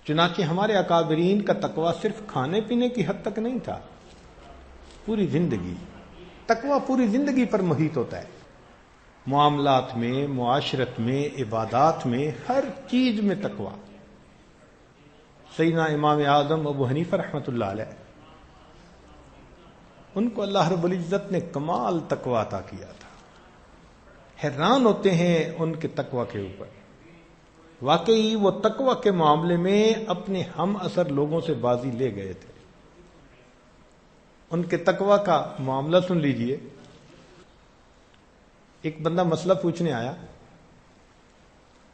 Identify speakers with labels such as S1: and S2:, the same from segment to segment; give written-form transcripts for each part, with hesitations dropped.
S1: چنانچہ ہمارے اکابرین کا تقویٰ صرف کھانے پینے کی حد تک نہیں تھا، پوری زندگی، تقویٰ پوری زندگی پر محیط ہوتا ہے، معاملات میں، معاشرت میں، عبادات میں، ہر چیز میں تقویٰ۔ سیدنا امام اعظم ابو حنیفہ رحمۃ اللہ علیہ، ان کو اللہ رب العزت نے کمال تقویٰ عطا کیا تھا، حیران ہوتے ہیں ان کے تقویٰ کے اوپر۔ واقعی وہ تقویٰ کے معاملے میں اپنے ہم اثر لوگوں سے بازی لے گئے تھے۔ ان کے تقویٰ کا معاملہ سن لیجئے۔ ایک بندہ مسئلہ پوچھنے آیا،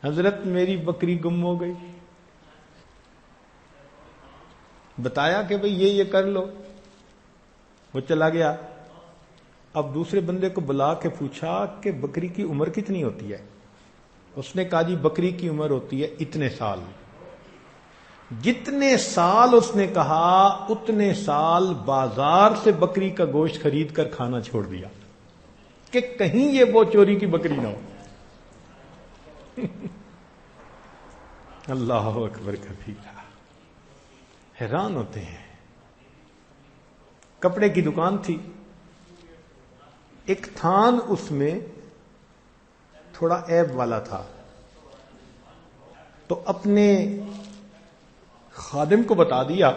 S1: حضرت میری بکری گم ہو گئی، بتایا کہ بھئی یہ کر لو، وہ چلا گیا۔ اب دوسرے بندے کو بلا کے پوچھا کہ بکری کی عمر کتنی ہوتی ہے؟ اس نے کہا جی بکری کی عمر ہوتی ہے اتنے سال۔ جتنے سال اس نے کہا اتنے سال بازار سے بکری کا گوشت خرید کر کھانا چھوڑ دیا کہ کہیں یہ وہ چوری کی بکری نہ ہو۔ اللہ اکبر کبیرہ، حیران ہوتے ہیں۔ کپڑے کی دکان تھی، ایک تھان اس میں تھوڑا عیب والا تھا، تو اپنے خادم کو بتا دیا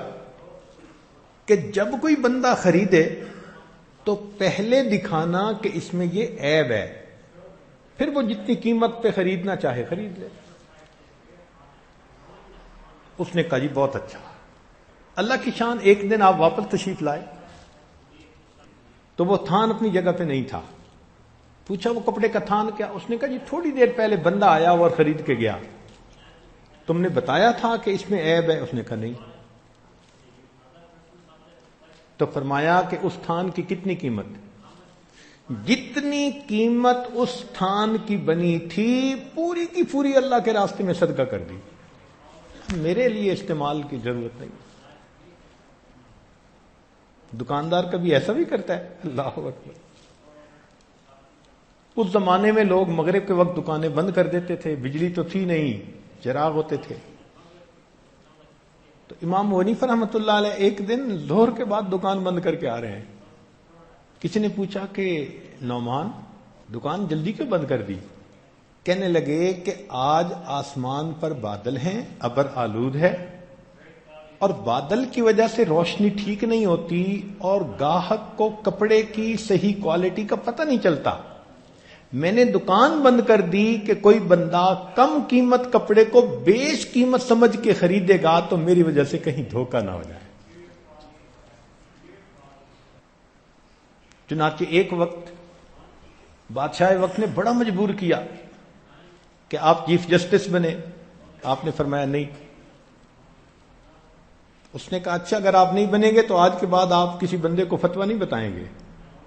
S1: کہ جب کوئی بندہ خریدے تو پہلے دکھانا کہ اس میں یہ عیب ہے، پھر وہ جتنی قیمت پہ خریدنا چاہے خرید لے۔ اس نے کہا جی بہت اچھا۔ اللہ کی شان، ایک دن آپ واپس تشریف لائے تو وہ تھان اپنی جگہ پہ نہیں تھا۔ پوچھا وہ کپڑے کا تھان کیا؟ اس نے کہا جی تھوڑی دیر پہلے بندہ آیا اور خرید کے گیا، تم نے بتایا تھا کہ اس میں عیب ہے؟ اس نے کہا نہیں۔ تو فرمایا کہ اس تھان کی کتنی قیمت؟ جتنی قیمت اس تھان کی بنی تھی پوری کی پوری اللہ کے راستے میں صدقہ کر دی، میرے لیے استعمال کی ضرورت نہیں۔ دکاندار کبھی ایسا بھی کرتا ہے؟ اللہ اکبر۔ اس زمانے میں لوگ مغرب کے وقت دکانیں بند کر دیتے تھے، بجلی تو تھی نہیں، چراغ ہوتے تھے۔ تو امام حنیفہ رحمۃ اللہ علیہ ایک دن ظہر کے بعد دکان بند کر کے آ رہے ہیں۔ کسی نے پوچھا کہ نعمان دکان جلدی کیوں بند کر دی؟ کہنے لگے کہ آج آسمان پر بادل ہیں، ابر آلود ہے، اور بادل کی وجہ سے روشنی ٹھیک نہیں ہوتی اور گاہک کو کپڑے کی صحیح کوالٹی کا پتہ نہیں چلتا۔ میں نے دکان بند کر دی کہ کوئی بندہ کم قیمت کپڑے کو بیش قیمت سمجھ کے خریدے گا تو میری وجہ سے کہیں دھوکہ نہ ہو جائے۔ چنانچہ ایک وقت بادشاہ وقت نے بڑا مجبور کیا کہ آپ چیف جسٹس بنے۔ آپ نے فرمایا نہیں۔ اس نے کہا اچھا اگر آپ نہیں بنیں گے تو آج کے بعد آپ کسی بندے کو فتویٰ نہیں بتائیں گے؟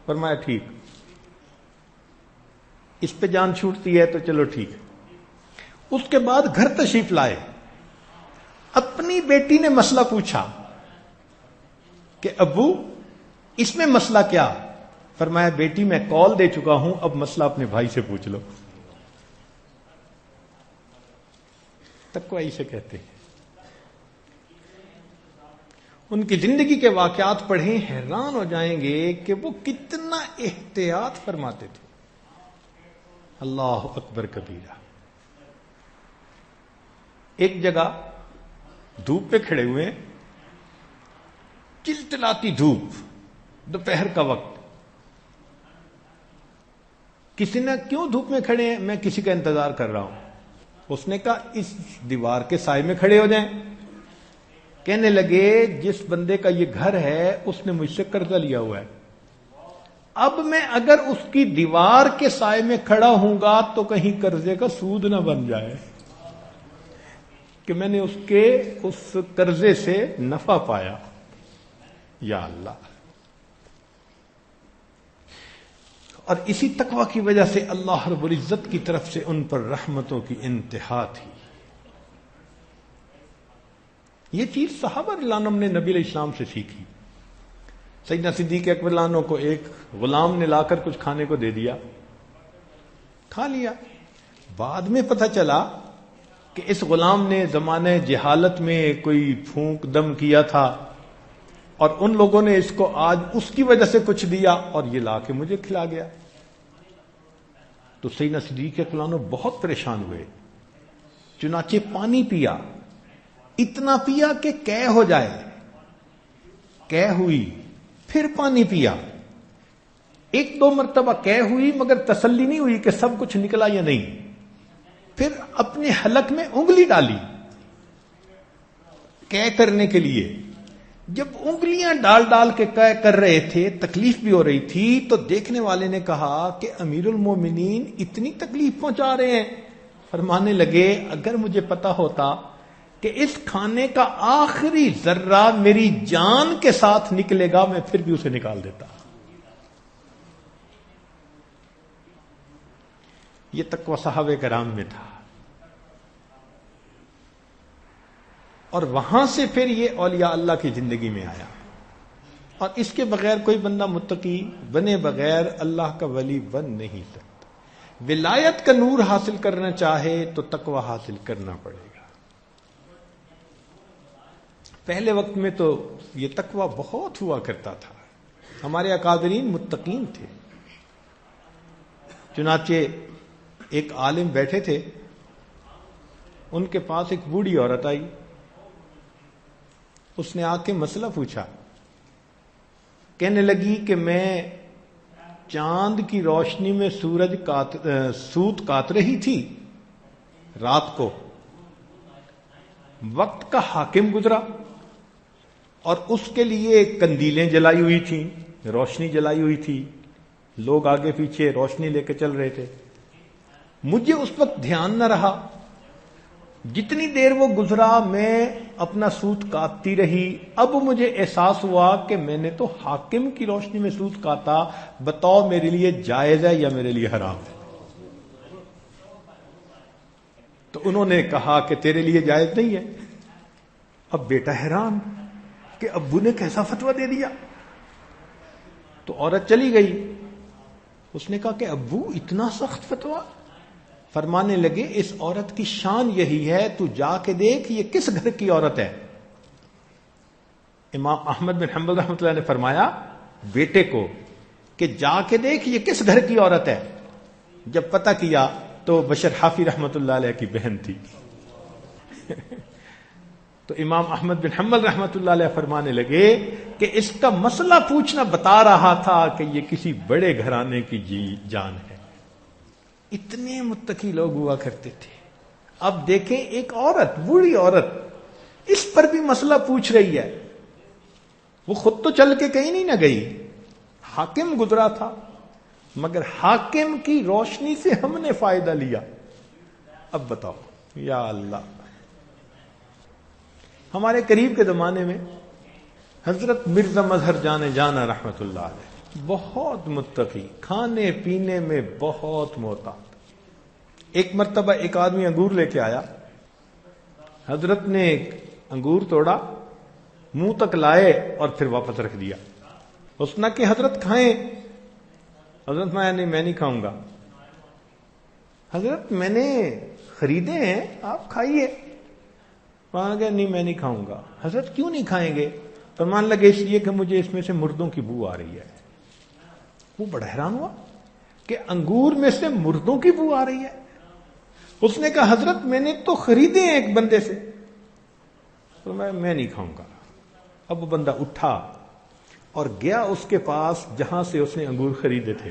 S1: فرمایا ٹھیک۔ اس پہ جان چھوٹتی ہے تو چلو ٹھیک۔ اس کے بعد گھر تشریف لائے، اپنی بیٹی نے مسئلہ پوچھا کہ ابو اس میں مسئلہ کیا؟ فرمایا بیٹی میں کال دے چکا ہوں، اب مسئلہ اپنے بھائی سے پوچھ لو۔ تقویٰ اسے کہتے ہیں۔ ان کی زندگی کے واقعات پڑھیں، حیران ہو جائیں گے کہ وہ کتنا احتیاط فرماتے تھے۔ اللہ اکبر کبیرہ۔ ایک جگہ دھوپ پہ کھڑے ہوئے، چلچلاتی دھوپ، دوپہر کا وقت۔ کسی نے کیوں دھوپ میں کھڑے ہیں؟ میں کسی کا انتظار کر رہا ہوں۔ اس نے کہا اس دیوار کے سائے میں کھڑے ہو جائیں۔ کہنے لگے جس بندے کا یہ گھر ہے اس نے مجھ سے قرضہ لیا ہوا ہے، اب میں اگر اس کی دیوار کے سائے میں کھڑا ہوں گا تو کہیں قرضے کا سود نہ بن جائے کہ میں نے اس قرضے سے نفع پایا۔ یا اللہ۔ اور اسی تقوی کی وجہ سے اللہ رب العزت کی طرف سے ان پر رحمتوں کی انتہا تھی۔ یہ چیز صحابہ رضی اللہ عنہم نے نبی علیہ السلام سے سیکھی۔ سیدنا صدیق اکبر رضی اللہ عنہ کو ایک غلام نے لا کر کچھ کھانے کو دے دیا، کھا لیا۔ بعد میں پتہ چلا کہ اس غلام نے زمانہ جہالت میں کوئی پھونک دم کیا تھا اور ان لوگوں نے اس کو آج اس کی وجہ سے کچھ دیا اور یہ لا کے مجھے کھلا گیا. تو سیدنا صدیق اکبر عنہ بہت پریشان ہوئے، چنانچہ پانی پیا، اتنا پیا کہ قے ہو جائے، قے ہوئی، پھر پانی پیا، ایک دو مرتبہ قے ہوئی مگر تسلی نہیں ہوئی کہ سب کچھ نکلا یا نہیں. پھر اپنے حلق میں انگلی ڈالی قے کرنے کے لیے. جب انگلیاں ڈال ڈال کے قے کر رہے تھے، تکلیف بھی ہو رہی تھی، تو دیکھنے والے نے کہا کہ امیر المومنین اتنی تکلیف پہنچا رہے ہیں. فرمانے لگے اگر مجھے پتا ہوتا کہ اس کھانے کا آخری ذرہ میری جان کے ساتھ نکلے گا میں پھر بھی اسے نکال دیتا. یہ تقوی صحابہ کرام میں تھا. اور وہاں سے پھر یہ اولیاء اللہ کی زندگی میں آیا. اور اس کے بغیر کوئی بندہ متقی بنے بغیر اللہ کا ولی بن نہیں سکتا. ولایت کا نور حاصل کرنا چاہے تو تقوی حاصل کرنا پڑے گا. پہلے وقت میں تو یہ تقوی بہت ہوا کرتا تھا. ہمارے اکابرین متقین تھے. چنانچہ ایک عالم بیٹھے تھے، ان کے پاس ایک بوڑھی عورت آئی. اس نے آ کے مسئلہ پوچھا. کہنے لگی کہ میں چاند کی روشنی میں سوت کاٹ رہی تھی رات کو، وقت کا حاکم گزرا اور اس کے لیے کندیلیں جلائی ہوئی تھیں، روشنی جلائی ہوئی تھی، لوگ آگے پیچھے روشنی لے کے چل رہے تھے. مجھے اس وقت دھیان نہ رہا، جتنی دیر وہ گزرا میں اپنا سوت کاٹتی رہی. اب مجھے احساس ہوا کہ میں نے تو حاکم کی روشنی میں سوت کاٹا، بتاؤ میرے لیے جائز ہے یا میرے لیے حرام ہے؟ تو انہوں نے کہا کہ تیرے لیے جائز نہیں ہے. اب بیٹا حیران کہ ابو نے کیسا فتویٰ دے دیا. تو عورت چلی گئی. اس نے کہا کہ ابو اتنا سخت فتویٰ؟ فرمانے لگے اس عورت کی شان یہی ہے، تو جا کے دیکھ یہ کس گھر کی عورت ہے. امام احمد بن حنبل رحمۃ اللہ نے فرمایا بیٹے کو کہ جا کے دیکھ یہ کس گھر کی عورت ہے. جب پتہ کیا تو بشر حافی رحمۃ اللہ علیہ کی بہن تھی. تو امام احمد بن حنبل رحمۃ اللہ علیہ فرمانے لگے کہ اس کا مسئلہ پوچھنا بتا رہا تھا کہ یہ کسی بڑے گھرانے کی جان ہے. اتنے متقی لوگ ہوا کرتے تھے. اب دیکھیں ایک عورت، بوڑھی عورت، اس پر بھی مسئلہ پوچھ رہی ہے. وہ خود تو چل کے کہیں نہیں نہ گئی، حاکم گزرا تھا، مگر حاکم کی روشنی سے ہم نے فائدہ لیا. اب بتاؤ یا اللہ. ہمارے قریب کے زمانے میں حضرت مرزا مظہر جانا رحمت اللہ علیہ بہت متقی، کھانے پینے میں بہت محتاط. ایک مرتبہ ایک آدمی انگور لے کے آیا. حضرت نے ایک انگور توڑا، منہ تک لائے اور پھر واپس رکھ دیا. اس نے کہ حضرت کھائیں. حضرت نہیں، میں نہیں کھاؤں گا. حضرت میں نے خریدے ہیں، آپ کھائیے. فرمان گیا نہیں میں نہیں کھاؤں گا. حضرت کیوں نہیں کھائیں گے؟ فرمان لگے اس لیے کہ مجھے اس میں سے مردوں کی بو آ رہی ہے. وہ بڑا حیران ہوا کہ انگور میں سے مردوں کی بو آ رہی ہے. اس نے کہا حضرت میں نے تو خریدے ہیں ایک بندے سے. تو میں نہیں کھاؤں گا. اب وہ بندہ اٹھا اور گیا اس کے پاس جہاں سے اس نے انگور خریدے تھے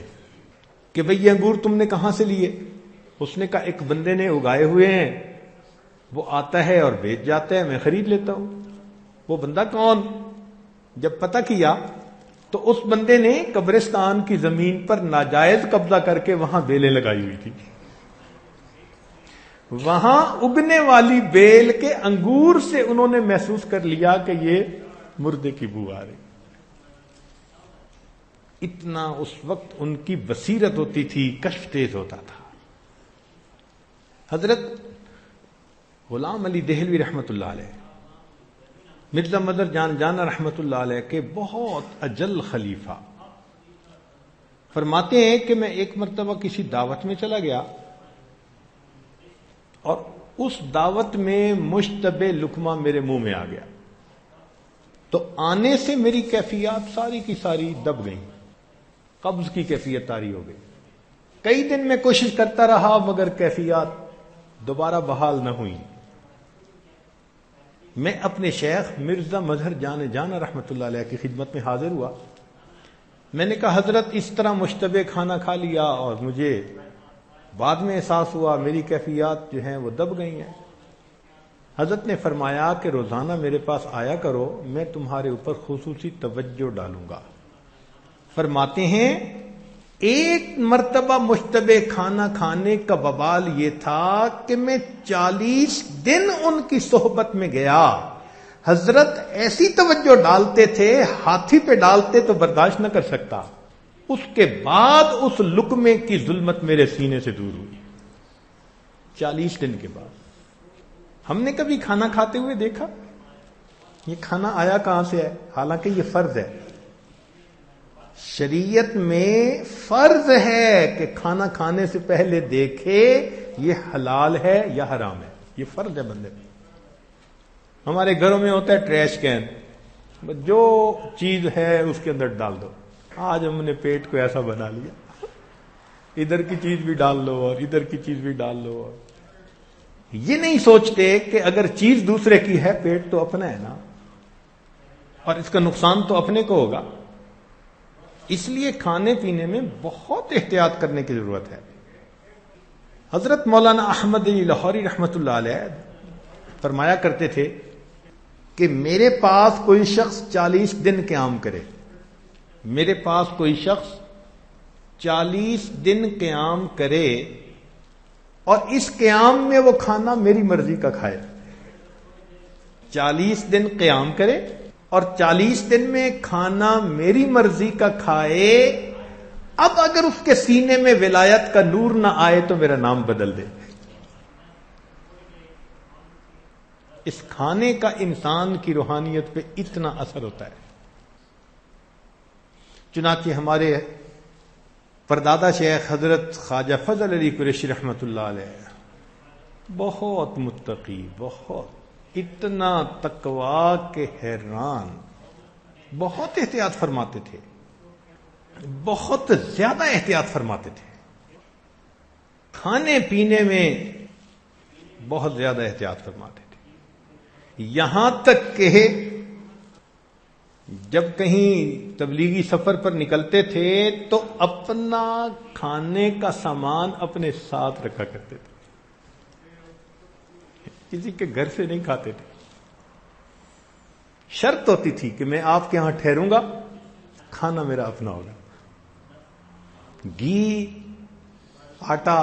S1: کہ بھئی یہ انگور تم نے کہاں سے لیے؟ اس نے کہا ایک بندے نے اگائے ہوئے ہیں، وہ آتا ہے اور بیچ جاتا ہے، میں خرید لیتا ہوں. وہ بندہ کون؟ جب پتہ کیا تو اس بندے نے قبرستان کی زمین پر ناجائز قبضہ کر کے وہاں بیلیں لگائی ہوئی تھی. وہاں اگنے والی بیل کے انگور سے انہوں نے محسوس کر لیا کہ یہ مردے کی بو آ رہی. اتنا اس وقت ان کی بصیرت ہوتی تھی، کشف تیز ہوتا تھا. حضرت غلام علی دہلوی رحمت اللہ علیہ، مرزا مظہر جانا رحمت اللہ علیہ کے بہت اجل خلیفہ، فرماتے ہیں کہ میں ایک مرتبہ کسی دعوت میں چلا گیا اور اس دعوت میں مشتبہ لقمہ میرے منہ میں آ گیا، تو آنے سے میری کیفیات ساری کی ساری دب گئیں، قبض کی کیفیت طاری ہو گئی۔ کئی دن میں کوشش کرتا رہا مگر کیفیات دوبارہ بحال نہ ہوئی۔ میں اپنے شیخ مرزا مظہر جان رحمۃ اللہ علیہ کی خدمت میں حاضر ہوا۔ میں نے کہا حضرت اس طرح مشتبہ کھانا کھا لیا اور مجھے بعد میں احساس ہوا میری کیفیات جو ہیں وہ دب گئی ہیں۔ حضرت نے فرمایا کہ روزانہ میرے پاس آیا کرو، میں تمہارے اوپر خصوصی توجہ ڈالوں گا۔ فرماتے ہیں ایک مرتبہ مشتبہ کھانا کھانے کا وبال یہ تھا کہ میں 40 دن ان کی صحبت میں گیا۔ حضرت ایسی توجہ ڈالتے تھے، ہاتھی پہ ڈالتے تو برداشت نہ کر سکتا۔ اس کے بعد اس لقمے کی ظلمت میرے سینے سے دور ہوئی، 40 دن کے بعد۔ ہم نے کبھی کھانا کھاتے ہوئے دیکھا؟ یہ کھانا آیا کہاں سے ہے؟ حالانکہ یہ فرض ہے، شریعت میں فرض ہے کہ کھانا کھانے سے پہلے دیکھے یہ حلال ہے یا حرام ہے، یہ فرض ہے بندے پہ۔ ہمارے گھروں میں ہوتا ہے ٹریش کین، جو چیز ہے اس کے اندر ڈال دو۔ آج ہم نے پیٹ کو ایسا بنا لیا، ادھر کی چیز بھی ڈال لو اور ادھر کی چیز بھی ڈال لو، اور یہ نہیں سوچتے کہ اگر چیز دوسرے کی ہے پیٹ تو اپنا ہے نا، اور اس کا نقصان تو اپنے کو ہوگا۔ اس لیے کھانے پینے میں بہت احتیاط کرنے کی ضرورت ہے۔ حضرت مولانا احمد علی لاہوری رحمۃ اللہ علیہ فرمایا کرتے تھے کہ میرے پاس کوئی شخص 40 دن قیام کرے، میرے پاس کوئی شخص 40 دن قیام کرے اور اس قیام میں وہ کھانا میری مرضی کا کھائے، 40 دن قیام کرے اور 40 دن میں کھانا میری مرضی کا کھائے، اب اگر اس کے سینے میں ولایت کا نور نہ آئے تو میرا نام بدل دے۔ اس کھانے کا انسان کی روحانیت پہ اتنا اثر ہوتا ہے۔ چنانچہ ہمارے پردادا شیخ حضرت خواجہ فضل علی قریشی رحمۃ اللہ علیہ بہت متقی، بہت اتنا تقویٰ کہ حیران، بہت احتیاط فرماتے تھے، بہت زیادہ احتیاط فرماتے تھے، کھانے پینے میں بہت زیادہ احتیاط فرماتے تھے، یہاں تک کہ جب کہیں تبلیغی سفر پر نکلتے تھے تو اپنا کھانے کا سامان اپنے ساتھ رکھا کرتے تھے، کسی کے گھر سے نہیں کھاتے تھے۔ شرط ہوتی تھی کہ میں آپ کے ہاں ٹھہروں گا، کھانا میرا اپنا ہوگا، گھی، آٹا،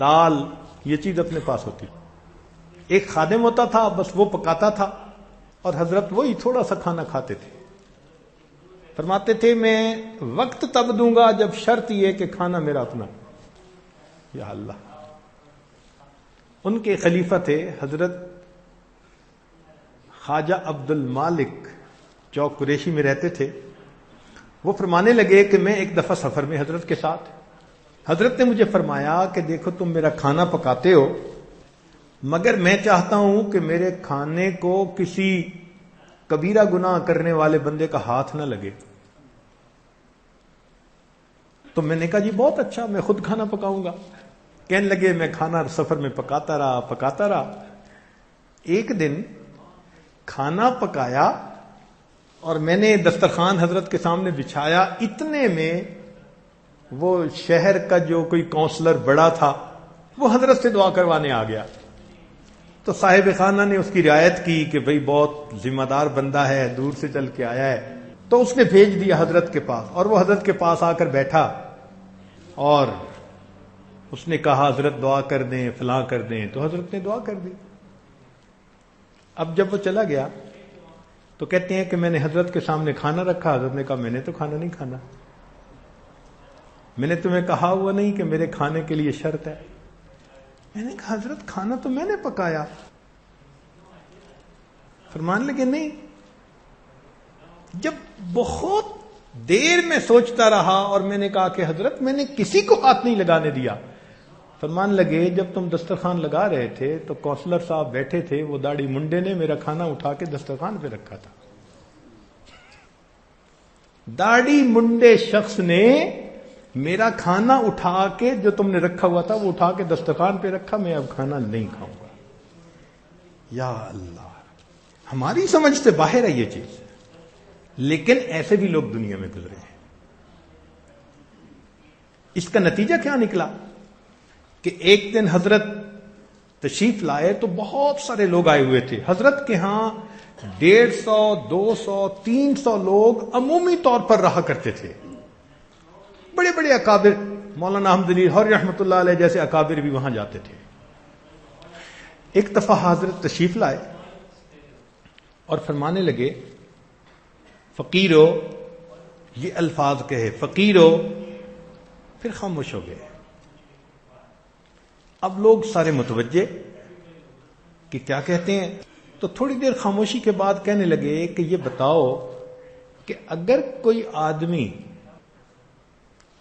S1: دال، یہ چیز اپنے پاس ہوتی تھی۔ ایک خادم ہوتا تھا، بس وہ پکاتا تھا اور حضرت وہی تھوڑا سا کھانا کھاتے تھے۔ فرماتے تھے میں وقت تب دوں گا جب شرط یہ کہ کھانا میرا اپنا۔ یا اللہ! ان کے خلیفہ تھے حضرت خواجہ عبد المالک، چوک قریشی میں رہتے تھے۔ وہ فرمانے لگے کہ میں ایک دفعہ سفر میں حضرت کے ساتھ، حضرت نے مجھے فرمایا کہ دیکھو تم میرا کھانا پکاتے ہو، مگر میں چاہتا ہوں کہ میرے کھانے کو کسی کبیرہ گناہ کرنے والے بندے کا ہاتھ نہ لگے۔ تو میں نے کہا جی بہت اچھا، میں خود کھانا پکاؤں گا۔ کہنے لگے میں کھانا سفر میں پکاتا رہا۔ ایک دن کھانا پکایا اور میں نے دسترخوان حضرت کے سامنے بچھایا، اتنے میں وہ شہر کا جو کوئی کونسلر بڑا تھا وہ حضرت سے دعا کروانے آ گیا۔ تو صاحب خانہ نے اس کی رعایت کی کہ بھئی بہت ذمہ دار بندہ ہے، دور سے چل کے آیا ہے، تو اس نے بھیج دیا حضرت کے پاس، اور وہ حضرت کے پاس آ کر بیٹھا اور اس نے کہا حضرت دعا کر دیں، فلاں کر دیں، تو حضرت نے دعا کر دی۔ اب جب وہ چلا گیا تو کہتے ہیں کہ میں نے حضرت کے سامنے کھانا رکھا، حضرت نے کہا میں نے تو کھانا نہیں کھانا، میں نے تمہیں کہا ہوا نہیں کہ میرے کھانے کے لیے شرط ہے؟ میں نے کہا حضرت کھانا تو میں نے پکایا۔ فرمان لگے نہیں۔ جب بہت دیر میں سوچتا رہا اور میں نے کہا کہ حضرت میں نے کسی کو ہاتھ نہیں لگانے دیا، فرمان لگے جب تم دسترخوان لگا رہے تھے تو کونسلر صاحب بیٹھے تھے, وہ داڑھی منڈے نے میرا کھانا اٹھا کے دسترخوان پہ رکھا تھا. داڑھی منڈے شخص نے میرا کھانا اٹھا کے جو تم نے رکھا ہوا تھا وہ اٹھا کے دسترخوان پہ رکھا, میں اب کھانا نہیں کھاؤں گا. یا اللہ, ہماری سمجھ سے باہر ہے یہ چیز, لیکن ایسے بھی لوگ دنیا میں گزرے ہیں. اس کا نتیجہ کیا نکلا کہ ایک دن حضرت تشریف لائے تو بہت سارے لوگ آئے ہوئے تھے. حضرت کے ہاں 150, 200, 300 لوگ عمومی طور پر رہا کرتے تھے. بڑے بڑے اکابر, مولانا احمد علی لاہوری رحمۃ اللہ علیہ جیسے اکابر بھی وہاں جاتے تھے. ایک دفعہ حضرت تشریف لائے اور فرمانے لگے فقیرو, یہ الفاظ کہے فقیرو, پھر خاموش ہو گئے. اب لوگ سارے متوجہ کہ کیا کہتے ہیں, تو تھوڑی دیر خاموشی کے بعد کہنے لگے کہ یہ بتاؤ کہ اگر کوئی آدمی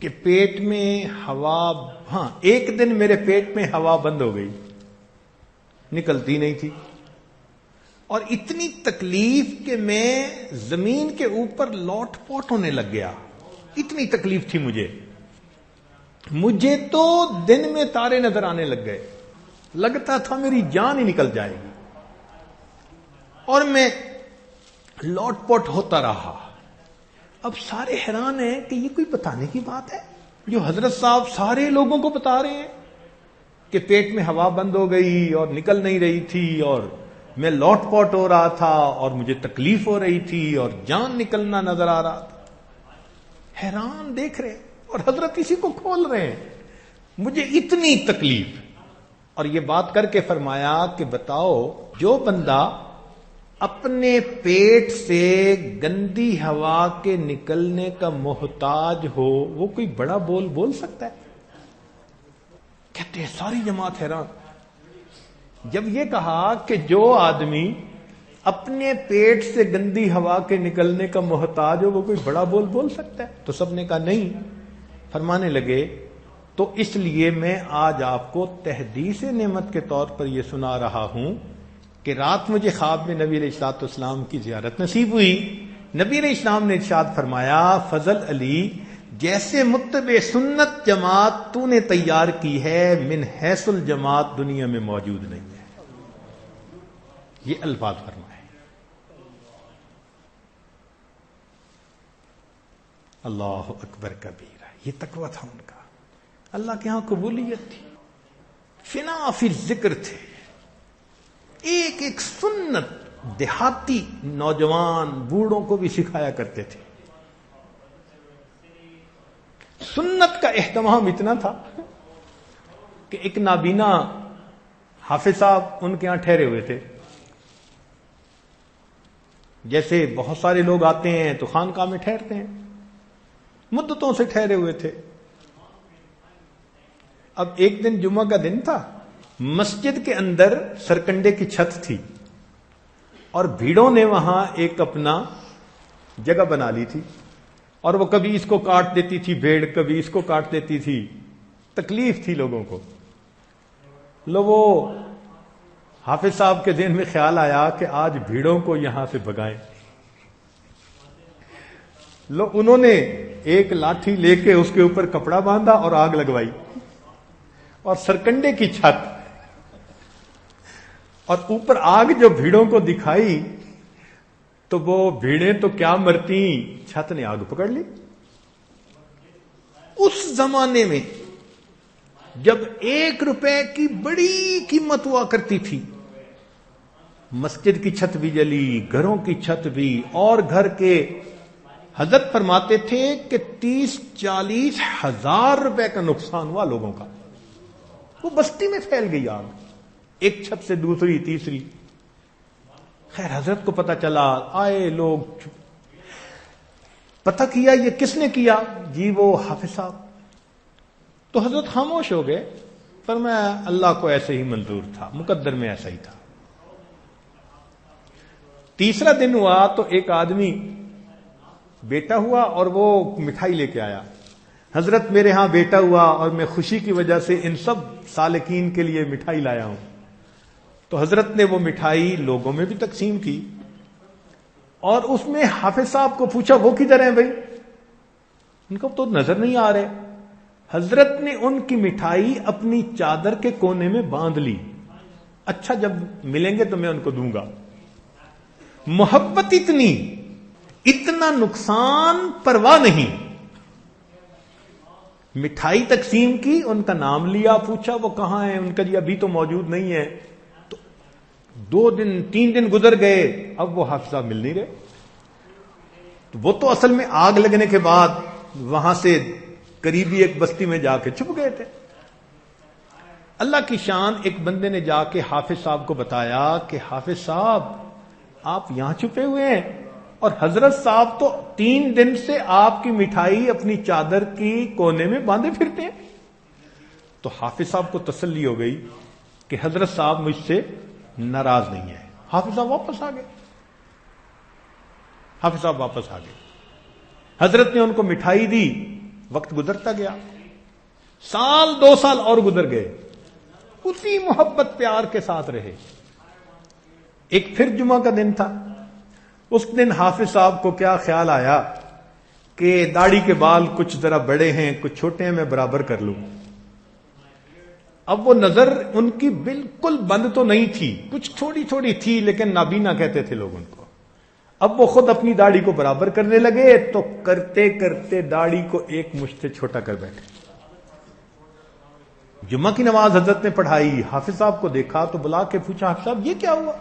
S1: کے پیٹ میں ہوا, ہاں ایک دن میرے پیٹ میں ہوا بند ہو گئی, نکلتی نہیں تھی, اور اتنی تکلیف کہ میں زمین کے اوپر لوٹ پوٹ ہونے لگ گیا, اتنی تکلیف تھی مجھے تو دن میں تارے نظر آنے لگ گئے, لگتا تھا میری جان ہی نکل جائے گی, اور میں لوٹ پوٹ ہوتا رہا. اب سارے حیران ہیں کہ یہ کوئی بتانے کی بات ہے جو حضرت صاحب سارے لوگوں کو بتا رہے ہیں کہ پیٹ میں ہوا بند ہو گئی اور نکل نہیں رہی تھی, اور میں لوٹ پوٹ ہو رہا تھا, اور مجھے تکلیف ہو رہی تھی, اور جان نکلنا نظر آ رہا تھا. حیران دیکھ رہے, اور حضرت اسی کو کھول رہے ہیں, مجھے اتنی تکلیف. اور یہ بات کر کے فرمایا کہ بتاؤ جو بندہ اپنے پیٹ سے گندی ہوا کے نکلنے کا محتاج ہو, وہ کوئی بڑا بول سکتا ہے؟ کہتے ہیں ساری جماعت حیران. جب یہ کہا کہ جو آدمی اپنے پیٹ سے گندی ہوا کے نکلنے کا محتاج ہو وہ کوئی بڑا بول سکتا ہے, تو سب نے کہا نہیں. فرمانے لگے تو اس لیے میں آج آپ کو تحدیث نعمت کے طور پر یہ سنا رہا ہوں کہ رات مجھے خواب میں نبی علیہ الصلوۃ والسلام کی زیارت نصیب ہوئی. نبی علیہ السلام نے ارشاد فرمایا فضل علی, جیسے متبع سنت جماعت تو نے تیار کی ہے, من حیث الجماعت دنیا میں موجود نہیں ہے. یہ الفاظ فرمائے. اللہ اکبر کبیرہ, یہ تقویٰ تھا ان کا, اللہ کے ہاں قبولیت تھی, فنا فی ذکر تھے. ایک ایک سنت دیہاتی نوجوان بوڑھوں کو بھی سکھایا کرتے تھے. سنت کا اہتمام اتنا تھا کہ ایک نابینا حافظ صاحب ان کے ہاں ٹھہرے ہوئے تھے. جیسے بہت سارے لوگ آتے ہیں تو خانقاہ میں ٹھہرتے ہیں, مدتوں سے ٹھہرے ہوئے تھے. اب ایک دن جمعہ کا دن تھا, مسجد کے اندر سرکنڈے کی چھت تھی, اور بھیڑوں نے وہاں ایک اپنا جگہ بنا لی تھی, اور وہ کبھی اس کو کاٹ دیتی تھی بھیڑ, کبھی اس کو کاٹ دیتی تھی. تکلیف تھی لوگوں کو. لوگوں حافظ صاحب کے ذہن میں خیال آیا کہ آج بھیڑوں کو یہاں سے بھگائیں. انہوں نے ایک لاٹھی لے کے اس کے اوپر کپڑا باندھا اور آگ لگوائی, اور سرکنڈے کی چھت, اور اوپر آگ جو بھیڑوں کو دکھائی تو وہ بھیڑیں تو کیا مرتی, چھت نے آگ پکڑ لی. اس زمانے میں جب 1 روپے کی بڑی قیمت ہوا کرتی تھی, مسجد کی چھت بھی جلی, گھروں کی چھت بھی, اور گھر کے حضرت فرماتے تھے کہ 30-40 ہزار روپے کا نقصان ہوا لوگوں کا. وہ بستی میں پھیل گئی آگ, ایک چھت سے دوسری تیسری. خیر حضرت کو پتہ چلا, آئے لوگ, پتہ کیا یہ کس نے کیا, جی وہ حافظ صاحب. تو حضرت خاموش ہو گئے. فرمایا اللہ کو ایسے ہی منظور تھا, مقدر میں ایسا ہی تھا. تیسرا دن ہوا تو ایک آدمی بیٹا ہوا اور وہ مٹھائی لے کے آیا. حضرت میرے ہاں بیٹا ہوا اور میں خوشی کی وجہ سے ان سب سالکین کے لیے مٹھائی لایا ہوں. تو حضرت نے وہ مٹھائی لوگوں میں بھی تقسیم کی اور اس میں حافظ صاحب کو پوچھا وہ کدھر ہیں بھائی؟ ان کو تو نظر نہیں آ رہے. حضرت نے ان کی مٹھائی اپنی چادر کے کونے میں باندھ لی. اچھا جب ملیں گے تو میں ان کو دوں گا. محبت اتنی، اتنا نقصان پرواہ نہیں. مٹھائی تقسیم کی، ان کا نام لیا، پوچھا وہ کہاں ہیں؟ ان کا جی ابھی تو موجود نہیں ہے. تو 2 دن 3 دن گزر گئے، اب وہ حافظ صاحب مل نہیں رہے. تو وہ تو اصل میں آگ لگنے کے بعد وہاں سے قریبی ایک بستی میں جا کے چھپ گئے تھے. اللہ کی شان، ایک بندے نے جا کے حافظ صاحب کو بتایا کہ حافظ صاحب آپ یہاں چھپے ہوئے ہیں اور حضرت صاحب تو 3 دن سے آپ کی مٹھائی اپنی چادر کی کونے میں باندھے پھرتے ہیں. تو حافظ صاحب کو تسلی ہو گئی کہ حضرت صاحب مجھ سے ناراض نہیں ہے. حافظ صاحب واپس آ گئے. حافظ صاحب واپس آ گئے. حضرت نے ان کو مٹھائی دی. وقت گزرتا گیا، 1 سال 2 سال اور گزر گئے، اسی محبت پیار کے ساتھ رہے. ایک پھر جمعہ کا دن تھا. اس دن حافظ صاحب کو کیا خیال آیا کہ داڑھی کے بال کچھ ذرا بڑے ہیں کچھ چھوٹے ہیں، میں برابر کر لوں. اب وہ نظر ان کی بالکل بند تو نہیں تھی، کچھ تھوڑی تھوڑی تھی لیکن نابینا کہتے تھے لوگ ان کو. اب وہ خود اپنی داڑھی کو برابر کرنے لگے تو کرتے کرتے داڑھی کو ایک مشت سے چھوٹا کر بیٹھے. جمعہ کی نماز حضرت نے پڑھائی. حافظ صاحب کو دیکھا تو بلا کے پوچھا حافظ صاحب یہ کیا ہوا؟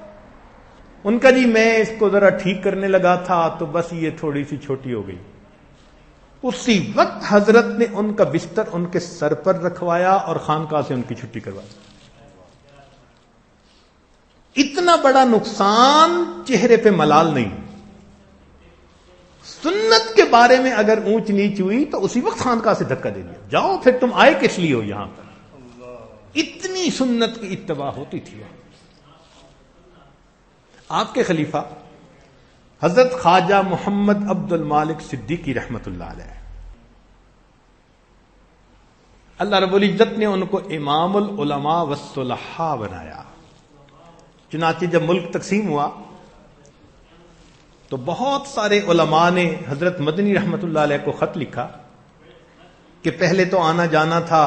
S1: ان کا جی میں اس کو ذرا ٹھیک کرنے لگا تھا تو بس یہ تھوڑی سی چھوٹی ہو گئی. اسی وقت حضرت نے ان کا بستر ان کے سر پر رکھوایا اور خانقاہ سے ان کی چھٹی کروائی. اتنا بڑا نقصان چہرے پہ ملال نہیں. سنت کے بارے میں اگر اونچ نیچ ہوئی تو اسی وقت خانقاہ سے دھکا دے دیا، جاؤ پھر تم آئے کس لیے ہو یہاں پر. اتنی سنت کی اتباع ہوتی تھی. آپ کے خلیفہ حضرت خواجہ محمد عبد المالک صدیقی رحمت اللہ علیہ، اللہ رب العزت نے ان کو امام العلماء والصلحاء بنایا. چنانچہ جب ملک تقسیم ہوا تو بہت سارے علماء نے حضرت مدنی رحمت اللہ علیہ کو خط لکھا کہ پہلے تو آنا جانا تھا،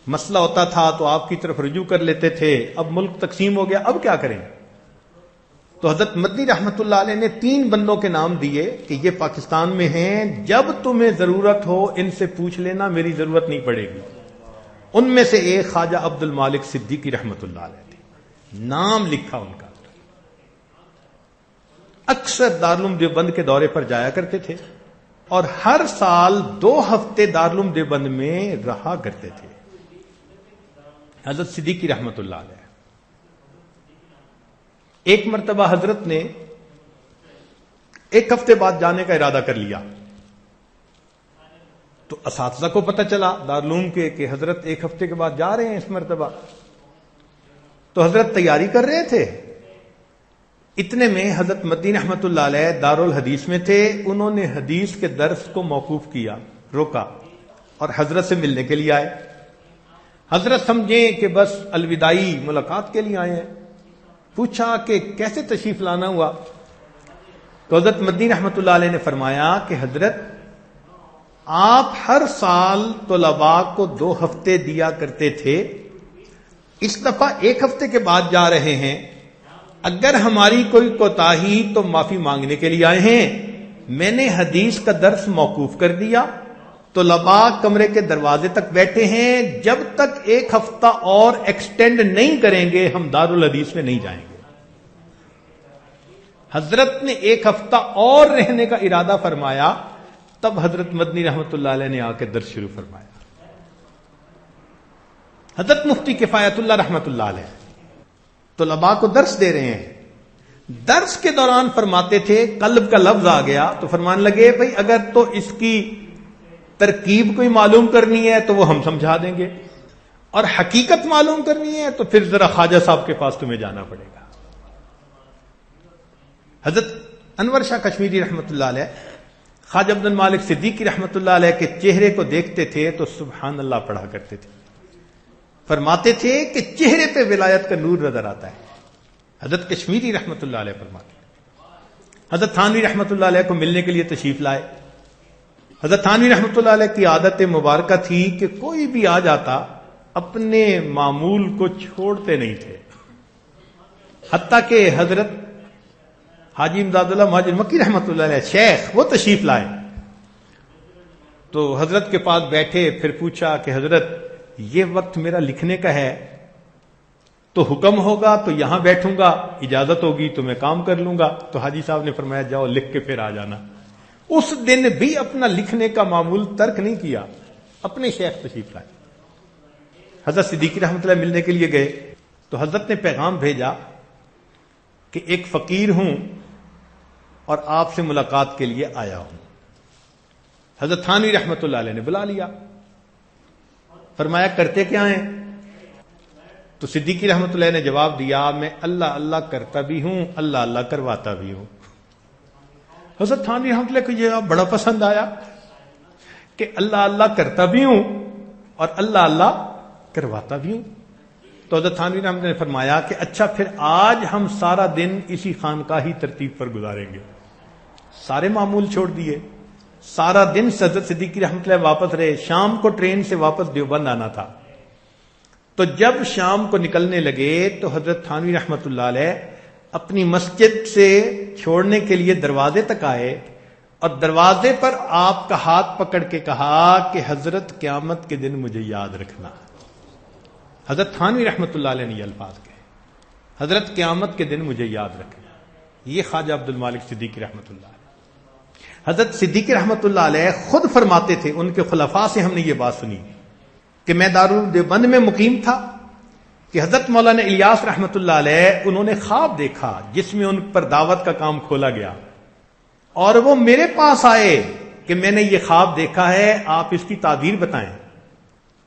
S1: مسئلہ ہوتا تھا تو آپ کی طرف رجوع کر لیتے تھے، اب ملک تقسیم ہو گیا، اب کیا کریں؟ تو حضرت مدنی رحمت اللہ علیہ نے 3 بندوں کے نام دیے کہ یہ پاکستان میں ہیں، جب تمہیں ضرورت ہو ان سے پوچھ لینا، میری ضرورت نہیں پڑے گی. ان میں سے ایک خواجہ عبد المالک صدیقی رحمت اللہ علیہ تھے. نام لکھا ان کا. اکثر دارالعلوم دیوبند کے دورے پر جایا کرتے تھے اور ہر سال 2 ہفتے دارالعلوم دیوبند میں رہا کرتے تھے. حضرت صدیقی رحمت اللہ علیہ. ایک مرتبہ حضرت نے 1 ہفتے بعد جانے کا ارادہ کر لیا تو اساتذہ کو پتہ چلا دارالعلوم کے کہ حضرت 1 ہفتے کے بعد جا رہے ہیں اس مرتبہ. تو حضرت تیاری کر رہے تھے. اتنے میں حضرت مدنی رحمت اللہ علیہ دارالحدیث میں تھے. انہوں نے حدیث کے درس کو موقوف کیا، روکا اور حضرت سے ملنے کے لیے آئے. حضرت سمجھیں کہ بس الوداعی ملاقات کے لیے آئے ہیں. پوچھا کہ کیسے تشریف لانا ہوا؟ تو حضرت مدنی رحمت اللہ علیہ نے فرمایا کہ حضرت آپ ہر سال طلباء کو 2 ہفتے دیا کرتے تھے، اس دفعہ 1 ہفتے کے بعد جا رہے ہیں، اگر ہماری کوئی کوتاہی تو معافی مانگنے کے لیے آئے ہیں. میں نے حدیث کا درس موقوف کر دیا، طلباء کمرے کے دروازے تک بیٹھے ہیں، جب تک 1 ہفتہ اور ایکسٹینڈ نہیں کریں گے ہم دارالحدیث میں نہیں جائیں گے. حضرت نے 1 ہفتہ اور رہنے کا ارادہ فرمایا، تب حضرت مدنی رحمت اللہ علیہ نے آ کے درس شروع فرمایا. حضرت مفتی کفایت اللہ رحمت اللہ علیہ طلباء کو درس دے رہے ہیں. درس کے دوران فرماتے تھے، قلب کا لفظ آ گیا تو فرمانے لگے بھئی اگر تو اس کی ترکیب کوئی معلوم کرنی ہے تو وہ ہم سمجھا دیں گے، اور حقیقت معلوم کرنی ہے تو پھر ذرا خواجہ صاحب کے پاس تمہیں جانا پڑے گا. حضرت انور شاہ کشمیری رحمت اللہ علیہ خواجہ عبد المالک صدیقی رحمۃ اللہ علیہ کے چہرے کو دیکھتے تھے تو سبحان اللہ پڑھا کرتے تھے. فرماتے تھے کہ چہرے پہ ولایت کا نور نظر آتا ہے. حضرت کشمیری رحمۃ اللہ علیہ فرماتے ہیں. حضرت تھانوی رحمۃ اللہ علیہ کو ملنے کے لیے تشریف لائے. حضرت تھانوی رحمۃ اللہ علیہ کی عادت مبارکہ تھی کہ کوئی بھی آ جاتا اپنے معمول کو چھوڑتے نہیں تھے. حتیٰ کہ حضرت حاجی امداد اللہ مہاجر مکی رحمۃ اللہ علیہ شیخ وہ تشریف لائے تو حضرت کے پاس بیٹھے. پھر پوچھا کہ حضرت یہ وقت میرا لکھنے کا ہے تو حکم ہوگا تو یہاں بیٹھوں گا, اجازت ہوگی تو میں کام کر لوں گا. تو حاجی صاحب نے فرمایا جاؤ لکھ کے پھر آ جانا. اس دن بھی اپنا لکھنے کا معمول ترک نہیں کیا, اپنے شیخ تشریف لائے. حضرت صدیقی رحمۃ اللہ ملنے کے لیے گئے تو حضرت نے پیغام بھیجا کہ ایک فقیر ہوں اور آپ سے ملاقات کے لیے آیا ہوں. حضرت تھانوی رحمۃ اللہ علیہ نے بلا لیا. فرمایا کرتے کیا ہیں؟ تو صدیقی رحمۃ اللہ نے جواب دیا میں اللہ اللہ کرتا بھی ہوں, اللہ اللہ کرواتا بھی ہوں. حضرت تھانوی رحمۃ اللہ کو یہ بڑا پسند آیا کہ اللہ اللہ کرتا بھی ہوں اور اللہ اللہ کرواتا بھی ہوں. تو حضرت تھانوی رحمۃ اللہ نے فرمایا کہ اچھا پھر آج ہم سارا دن اسی خانقاہی ترتیب پر گزاریں گے. سارے معمول چھوڑ دیے, سارا دن حضرت صدیقی رحمۃ اللہ واپس رہے. شام کو ٹرین سے واپس دیوبند آنا تھا. تو جب شام کو نکلنے لگے تو حضرت تھانوی رحمۃ اللہ علیہ اپنی مسجد سے چھوڑنے کے لیے دروازے تک آئے اور دروازے پر آپ کا ہاتھ پکڑ کے کہا کہ حضرت قیامت کے دن مجھے یاد رکھنا. حضرت تھانوی رحمۃ اللہ علیہ نے یہ الفاظ کہے, حضرت قیامت کے دن مجھے یاد رکھنا. یہ خواجہ عبد المالک صدیقی رحمۃ اللہ علیہ. حضرت صدیقی رحمۃ اللہ علیہ خود فرماتے تھے, ان کے خلفاء سے ہم نے یہ بات سنی کہ میں دارالدیوبند میں مقیم تھا کہ حضرت مولانا الیاس رحمۃ اللہ علیہ انہوں نے خواب دیکھا جس میں ان پر دعوت کا کام کھولا گیا اور وہ میرے پاس آئے کہ میں نے یہ خواب دیکھا ہے, آپ اس کی تعبیر بتائیں.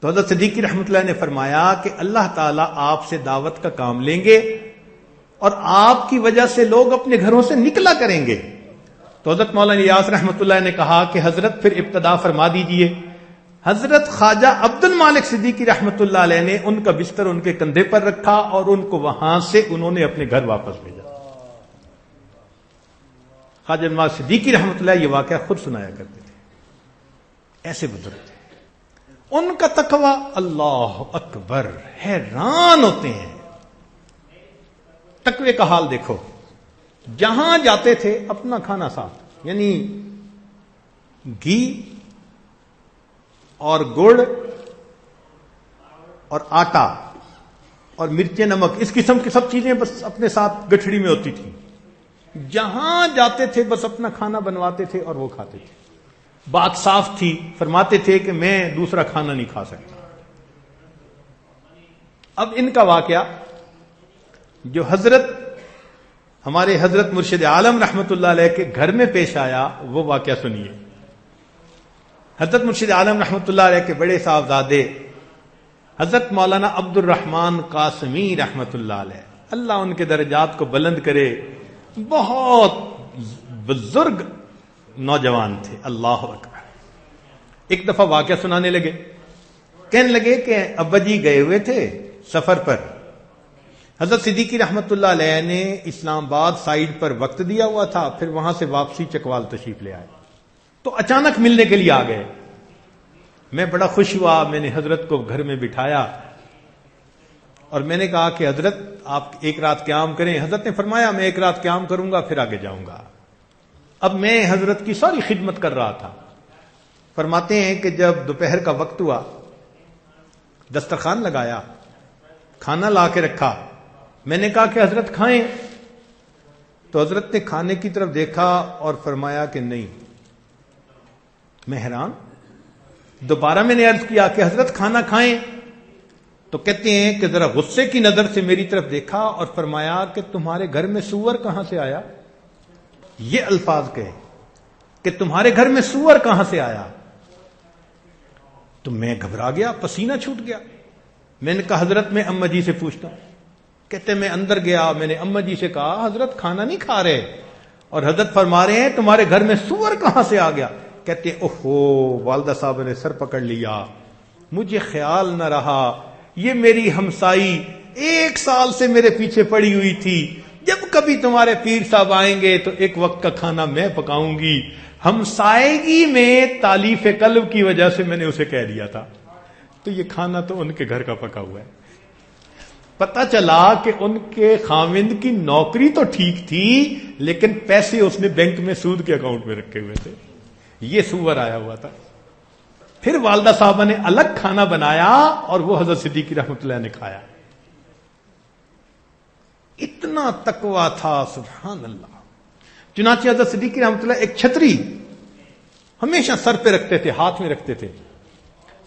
S1: تو حضرت صدیقی رحمۃ اللہ نے فرمایا کہ اللہ تعالیٰ آپ سے دعوت کا کام لیں گے اور آپ کی وجہ سے لوگ اپنے گھروں سے نکلا کریں گے. تو حضرت مولانا الیاس رحمۃ اللہ نے کہا کہ حضرت پھر ابتدا فرما دیجئے. حضرت خواجہ عبد المالک صدیقی رحمۃ اللہ علیہ نے ان کا بستر ان کے کندھے پر رکھا اور ان کو وہاں سے انہوں نے اپنے گھر واپس بھیجا. خواجہ عبد المالک صدیقی رحمۃ اللہ یہ واقعہ خود سنایا کرتے تھے. ایسے بزرگ تھے, ان کا تقوی اللہ اکبر, حیران ہوتے ہیں. تقوی کا حال دیکھو, جہاں جاتے تھے اپنا کھانا ساتھ, یعنی گھی اور گڑ اور آٹا اور مرچیں نمک اس قسم کی سب چیزیں بس اپنے ساتھ گٹھڑی میں ہوتی تھی. جہاں جاتے تھے بس اپنا کھانا بنواتے تھے اور وہ کھاتے تھے. بات صاف تھی, فرماتے تھے کہ میں دوسرا کھانا نہیں کھا سکتا. اب ان کا واقعہ جو ہمارے حضرت مرشد عالم رحمت اللہ علیہ کے گھر میں پیش آیا وہ واقعہ سنیے. حضرت مرشد عالم رحمت اللہ علیہ کے بڑے صاحبزادے حضرت مولانا عبد الرحمن قاسمی رحمت اللہ علیہ, اللہ ان کے درجات کو بلند کرے, بہت بزرگ نوجوان تھے. اللہ اکبر. ایک دفعہ واقعہ سنانے لگے, کہنے لگے کہ ابا جی گئے ہوئے تھے سفر پر. حضرت صدیقی رحمت اللہ علیہ نے اسلام آباد سائیڈ پر وقت دیا ہوا تھا, پھر وہاں سے واپسی چکوال تشریف لے آئے تو اچانک ملنے کے لیے آ گئے. میں بڑا خوش ہوا, میں نے حضرت کو گھر میں بٹھایا اور میں نے کہا کہ حضرت آپ ایک رات قیام کریں. حضرت نے فرمایا میں ایک رات قیام کروں گا پھر آگے جاؤں گا. اب میں حضرت کی ساری خدمت کر رہا تھا. فرماتے ہیں کہ جب دوپہر کا وقت ہوا, دسترخوان لگایا, کھانا لا کے رکھا, میں نے کہا کہ حضرت کھائیں. تو حضرت نے کھانے کی طرف دیکھا اور فرمایا کہ نہیں. میں حیران. دوبارہ میں نے عرض کیا کہ حضرت کھانا کھائیں. تو کہتے ہیں کہ ذرا غصے کی نظر سے میری طرف دیکھا اور فرمایا کہ تمہارے گھر میں سور کہاں سے آیا. یہ الفاظ کہے کہ تمہارے گھر میں سور کہاں سے آیا. تو میں گھبرا گیا, پسینہ چھوٹ گیا. میں نے کہا حضرت میں اماں جی سے پوچھتا ہوں. کہتے میں اندر گیا, میں نے اماں جی سے کہا حضرت کھانا نہیں کھا رہے, اور حضرت فرما رہے ہیں تمہارے گھر میں سور کہاں سے آ گیا؟ کہتے ہیں اوہو، والدہ صاحب نے سر پکڑ لیا، مجھے خیال نہ رہا، یہ میری ہمسائی 1 سال سے میرے پیچھے پڑی ہوئی تھی، جب کبھی تمہارے پیر صاحب آئیں گے تو ایک وقت کا کھانا میں پکاؤں گی۔ ہمسائیگی میں تالیف قلب کی وجہ سے میں نے اسے کہہ دیا تھا، تو یہ کھانا تو ان کے گھر کا پکا ہوا ہے۔ پتا چلا کہ ان کے خاوند کی نوکری تو ٹھیک تھی، لیکن پیسے اس نے بینک میں سود کے اکاؤنٹ میں رکھے ہوئے تھے، یہ سور آیا ہوا تھا۔ پھر والدہ صاحبہ نے الگ کھانا بنایا اور وہ حضرت صدیق رحمۃ اللہ نے کھایا۔ اتنا تقویٰ تھا، سبحان اللہ۔ چنانچہ حضرت صدیق رحمۃ اللہ ایک چھتری ہمیشہ سر پہ رکھتے تھے، ہاتھ میں رکھتے تھے،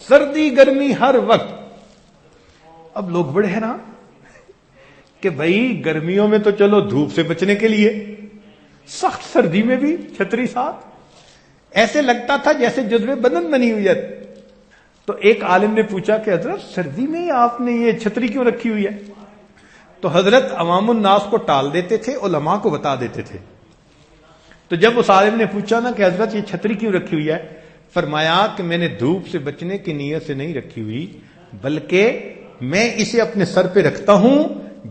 S1: سردی گرمی ہر وقت۔ اب لوگ بڑے حیران کہ بھائی گرمیوں میں تو چلو دھوپ سے بچنے کے لیے، سخت سردی میں بھی چھتری ساتھ، ایسے لگتا تھا جیسے جزو بدن بنی ہوئی ہے۔ تو ایک عالم نے پوچھا کہ حضرت سردی میں آپ نے یہ چھتری کیوں رکھی ہوئی ہے؟ تو حضرت عوام الناس کو ٹال دیتے تھے، علماء کو بتا دیتے تھے۔ تو جب اس عالم نے پوچھا نا کہ حضرت یہ چھتری کیوں رکھی ہوئی ہے، فرمایا کہ میں نے دھوپ سے بچنے کی نیت سے نہیں رکھی ہوئی، بلکہ میں اسے اپنے سر پہ رکھتا ہوں،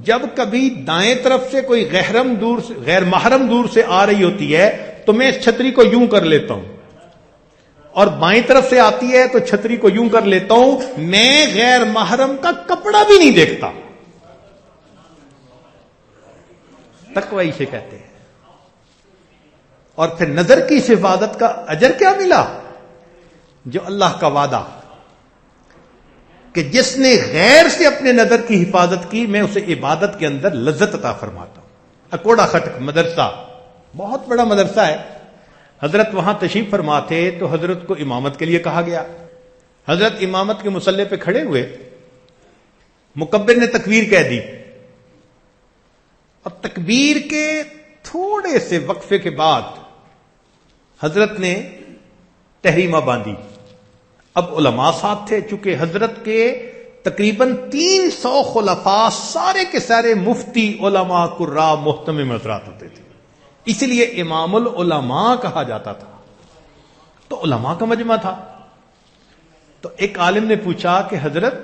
S1: جب کبھی دائیں طرف سے کوئی غیر محرم دور سے آ رہی ہوتی ہے تو میں اس چھتری کو یوں کر لیتا ہوں، اور بائیں طرف سے آتی ہے تو چھتری کو یوں کر لیتا ہوں، میں غیر محرم کا کپڑا بھی نہیں دیکھتا۔ تقوی سے کہتے ہیں۔ اور پھر نظر کی اس حفاظت کا اجر کیا ملا؟ جو اللہ کا وعدہ کہ جس نے غیر سے اپنے نظر کی حفاظت کی میں اسے عبادت کے اندر لذت عطا فرماتا ہوں۔ اکوڑا خٹک مدرسہ بہت بڑا مدرسہ ہے، حضرت وہاں تشریف فرما تھے تو حضرت کو امامت کے لیے کہا گیا۔ حضرت امامت کے مصلی پہ کھڑے ہوئے، مکبر نے تکبیر کہہ دی، اور تکبیر کے تھوڑے سے وقفے کے بعد حضرت نے تحریمہ باندھی۔ اب علماء ساتھ تھے، چونکہ حضرت کے تقریباً 300 خلفاء سارے کے سارے مفتی، علماء، قراء، محتمم حضرات ہوتے تھے، اس لیے امام العلماء کہا جاتا تھا۔ تو علماء کا مجمع تھا۔ تو ایک عالم نے پوچھا کہ حضرت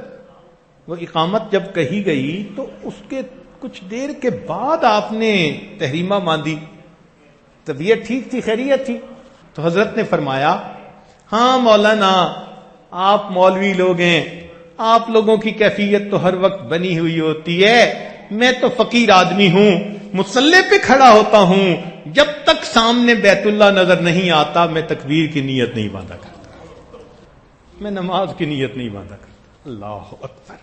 S1: وہ اقامت جب کہی گئی تو اس کے کچھ دیر کے بعد آپ نے تحریمہ باندھی، طبیعت ٹھیک تھی، خیریت تھی؟ تو حضرت نے فرمایا ہاں مولانا، آپ مولوی لوگ ہیں، آپ لوگوں کی کیفیت تو ہر وقت بنی ہوئی ہوتی ہے، میں تو فقیر آدمی ہوں، مصلی پہ کھڑا ہوتا ہوں، جب تک سامنے بیت اللہ نظر نہیں آتا میں تکبیر کی نیت نہیں باندھا کرتا، میں نماز کی نیت نہیں باندھا کرتا۔ اللہ اکبر۔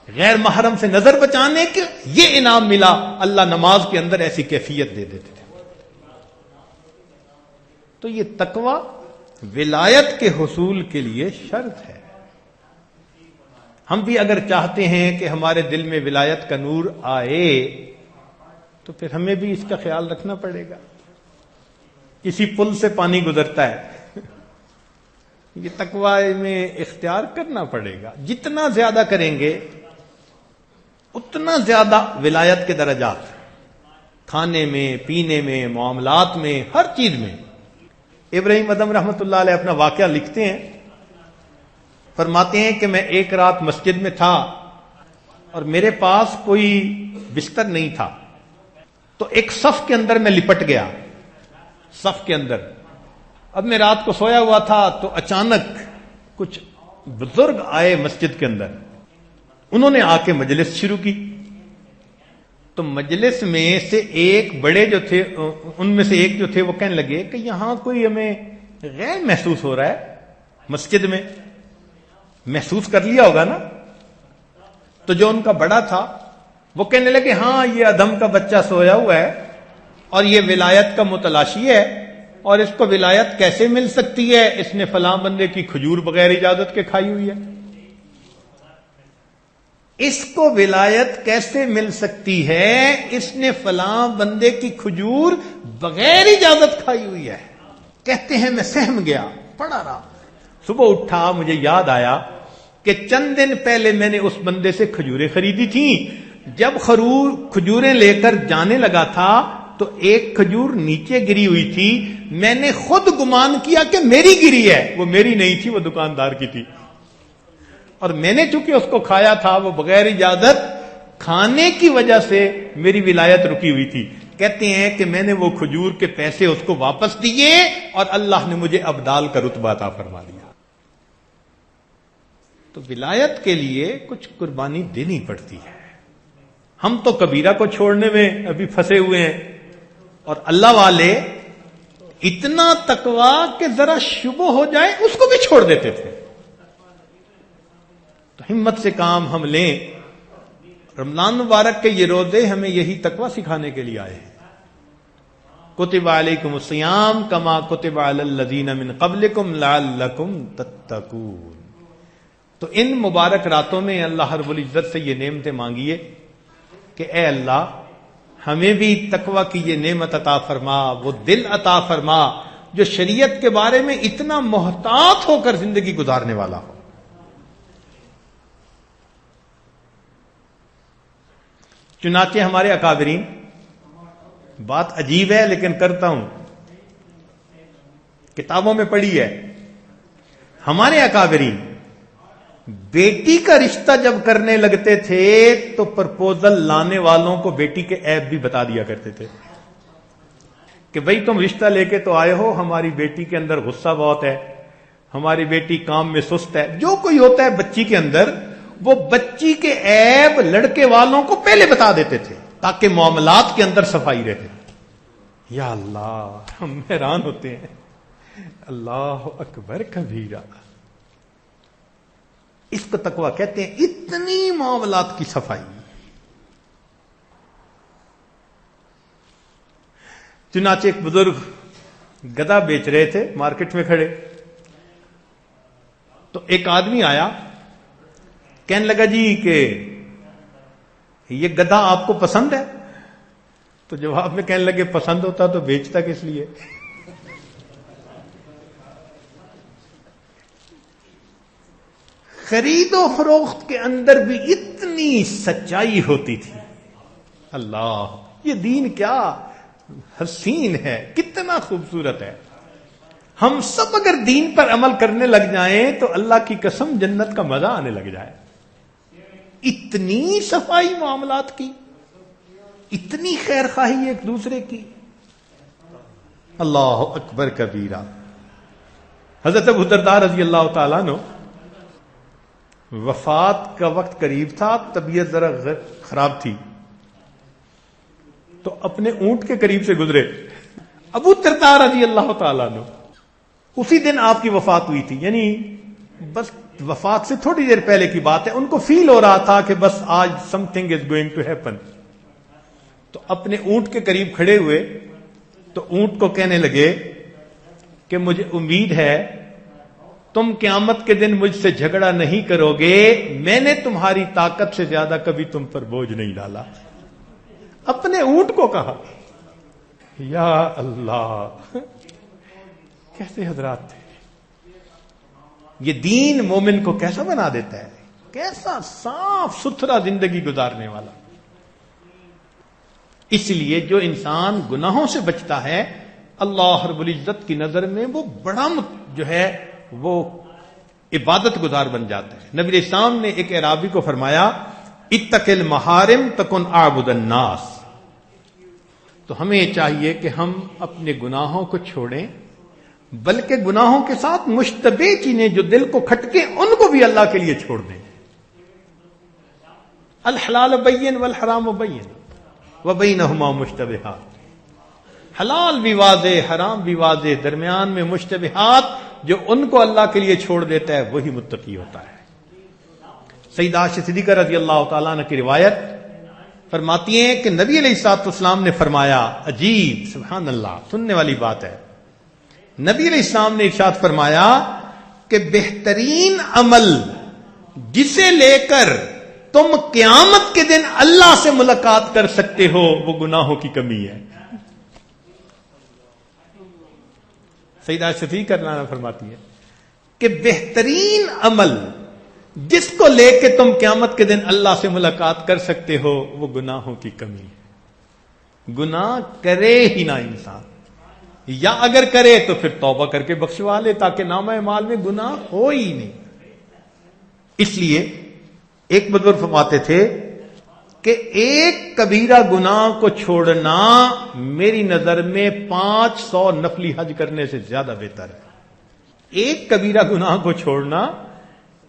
S1: غیر محرم سے نظر بچانے کے یہ انعام ملا، اللہ نماز کے اندر ایسی کیفیت دے دیتے تھے۔ تو یہ تقوی ولایت کے حصول کے لیے شرط ہے۔ ہم بھی اگر چاہتے ہیں کہ ہمارے دل میں ولایت کا نور آئے تو پھر ہمیں بھی اس کا خیال رکھنا پڑے گا۔ کسی پل سے پانی گزرتا ہے، یہ تقوی میں اختیار کرنا پڑے گا، جتنا زیادہ کریں گے اتنا زیادہ ولایت کے درجات، کھانے میں، پینے میں، معاملات میں، ہر چیز میں۔ ابراہیم ادم رحمۃ اللہ علیہ اپنا واقعہ لکھتے ہیں، فرماتے ہیں کہ میں ایک رات مسجد میں تھا اور میرے پاس کوئی بستر نہیں تھا، تو ایک صف کے اندر میں لپٹ گیا، صف کے اندر۔ اب میں رات کو سویا ہوا تھا تو اچانک کچھ بزرگ آئے مسجد کے اندر، انہوں نے آ کے مجلس شروع کی۔ تو مجلس میں سے ایک بڑے جو تھے، ان میں سے ایک جو تھے وہ کہنے لگے کہ یہاں کوئی ہمیں غیر محسوس ہو رہا ہے، مسجد میں محسوس کر لیا ہوگا نا۔ تو جو ان کا بڑا تھا وہ کہنے لگے ہاں یہ ادم کا بچہ سویا ہوا ہے اور یہ ولایت کا متلاشی ہے، اور اس کو ولایت کیسے مل سکتی ہے؟ اس نے فلاں بندے کی کھجور بغیر اجازت کے کھائی ہوئی ہے۔ اس کو ولایت کیسے مل سکتی ہے؟ اس نے فلاں بندے کی کھجور بغیر اجازت کھائی ہوئی ہے۔ کہتے ہیں میں سہم گیا، پڑا رہا، صبح اٹھا مجھے یاد آیا کہ چند دن پہلے میں نے اس بندے سے کھجوریں خریدی تھیں، جب کھجوریں لے کر جانے لگا تھا تو تو ایک کھجور نیچے گری ہوئی تھی، میں نے خود گمان کیا کہ میری گری ہے، وہ میری نہیں تھی، وہ دکاندار کی تھی، اور میں نے چونکہ اس کو کھایا تھا، وہ بغیر اجازت کھانے کی وجہ سے میری ولایت رکی ہوئی تھی۔ کہتے ہیں کہ میں نے وہ کھجور کے پیسے اس کو واپس دیے اور اللہ نے مجھے ابدال کا رتبہ عطا فرما دیا۔ تو ولایت کے لیے کچھ قربانی دینی پڑتی ہے۔ ہم تو کبیرہ کو چھوڑنے میں ابھی پھنسے ہوئے ہیں، اور اللہ والے اتنا تقویٰ کہ ذرا شبہ ہو جائے اس کو بھی چھوڑ دیتے تھے۔ تو ہمت سے کام ہم لیں۔ رمضان مبارک کے یہ روزے ہمیں یہی تقویٰ سکھانے کے لیے آئے ہیں۔ کتب علیکم الصیام کما کتب علی الذین من قبلکم لعلکم تتقون۔ تو ان مبارک راتوں میں اللہ رب العزت سے یہ نعمتیں مانگیے کہ اے اللہ ہمیں بھی تقویٰ کی یہ نعمت عطا فرما، وہ دل عطا فرما جو شریعت کے بارے میں اتنا محتاط ہو کر زندگی گزارنے والا ہو۔ چنانچہ ہمارے اکابرین، بات عجیب ہے لیکن کرتا ہوں، کتابوں میں پڑھی ہے، ہمارے اکابرین بیٹی کا رشتہ جب کرنے لگتے تھے تو پرپوزل لانے والوں کو بیٹی کے عیب بھی بتا دیا کرتے تھے کہ بھئی تم رشتہ لے کے تو آئے ہو، ہماری بیٹی کے اندر غصہ بہت ہے، ہماری بیٹی کام میں سست ہے، جو کوئی ہوتا ہے بچی کے اندر، وہ بچی کے عیب لڑکے والوں کو پہلے بتا دیتے تھے تاکہ معاملات کے اندر صفائی رہے۔ یا اللہ، ہم حیران ہوتے ہیں، اللہ اکبر کبیرہ، اس کو تقویٰ کہتے ہیں، اتنی معاملات کی صفائی۔ چنانچہ ایک بزرگ گدھا بیچ رہے تھے مارکیٹ میں کھڑے، تو ایک آدمی آیا، کہنے لگا جی کہ یہ گدھا آپ کو پسند ہے؟ تو جواب میں کہنے لگے پسند ہوتا تو بیچتا کس لیے؟ خرید و فروخت کے اندر بھی اتنی سچائی ہوتی تھی۔ اللہ، یہ دین کیا حسین ہے، کتنا خوبصورت ہے۔ ہم سب اگر دین پر عمل کرنے لگ جائیں تو اللہ کی قسم جنت کا مزہ آنے لگ جائے۔ اتنی صفائی معاملات کی، اتنی خیر خواہی ایک دوسرے کی، اللہ اکبر کبیرہ۔ حضرت ابو درداء رضی اللہ تعالیٰ عنہ، وفات کا وقت قریب تھا، طبیعت ذرا خراب تھی، تو اپنے اونٹ کے قریب سے گزرے ابو درداء رضی اللہ تعالیٰ عنہ۔ اسی دن آپ کی وفات ہوئی تھی، یعنی بس وفات سے تھوڑی دیر پہلے کی بات ہے۔ ان کو فیل ہو رہا تھا کہ بس آج something is going to happen. تو اپنے اونٹ کے قریب کھڑے ہوئے تو اونٹ کو کہنے لگے کہ مجھے امید ہے تم قیامت کے دن مجھ سے جھگڑا نہیں کرو گے، میں نے تمہاری طاقت سے زیادہ کبھی تم پر بوجھ نہیں ڈالا۔ اپنے اونٹ کو کہا۔ یا اللہ، کیسے حضرات تھے! یہ دین مومن کو کیسا بنا دیتا ہے، کیسا صاف ستھرا زندگی گزارنے والا۔ اس لیے جو انسان گناہوں سے بچتا ہے، اللہ رب العزت کی نظر میں وہ بڑا جو ہے وہ عبادت گزار بن جاتا ہے۔ نبی علیہ السلام نے ایک اعرابی کو فرمایا، اتق المحارم تکن اعبد الناس۔ تو ہمیں چاہیے کہ ہم اپنے گناہوں کو چھوڑیں، بلکہ گناہوں کے ساتھ مشتبہ چیزیں جو دل کو کھٹکیں ان کو بھی اللہ کے لیے چھوڑ دیں۔ الحلال بین والحرام بین وبینہما مشتبہات۔ حلال بھی واضح، حرام بھی واضح، درمیان میں مشتبہات، جو ان کو اللہ کے لیے چھوڑ دیتا ہے وہی متقی ہوتا ہے۔ سیدہ عائشہ صدیقہ رضی اللہ تعالیٰ عنہ کی روایت فرماتی ہیں کہ نبی علیہ الصلوۃ والسلام نے فرمایا، عجیب، سبحان اللہ، سننے والی بات ہے، نبی علیہ السلام نے ارشاد فرمایا کہ بہترین عمل جسے لے کر تم قیامت کے دن اللہ سے ملاقات کر سکتے ہو وہ گناہوں کی کمی ہے۔ سیدہ صدیقہ رضی اللہ عنہا فرماتی ہے کہ بہترین عمل جس کو لے کے تم قیامت کے دن اللہ سے ملاقات کر سکتے ہو وہ گناہوں کی کمی ہے۔ گناہ کرے ہی نہ انسان، یا اگر کرے تو پھر توبہ کر کے بخشوا لے تاکہ نامہ اعمال میں گناہ ہو ہی نہیں۔ اس لیے ایک بزرگ فرماتے تھے کہ ایک کبیرہ گناہ کو چھوڑنا میری نظر میں 500 نفلی حج کرنے سے زیادہ بہتر ہے۔ ایک کبیرہ گناہ کو چھوڑنا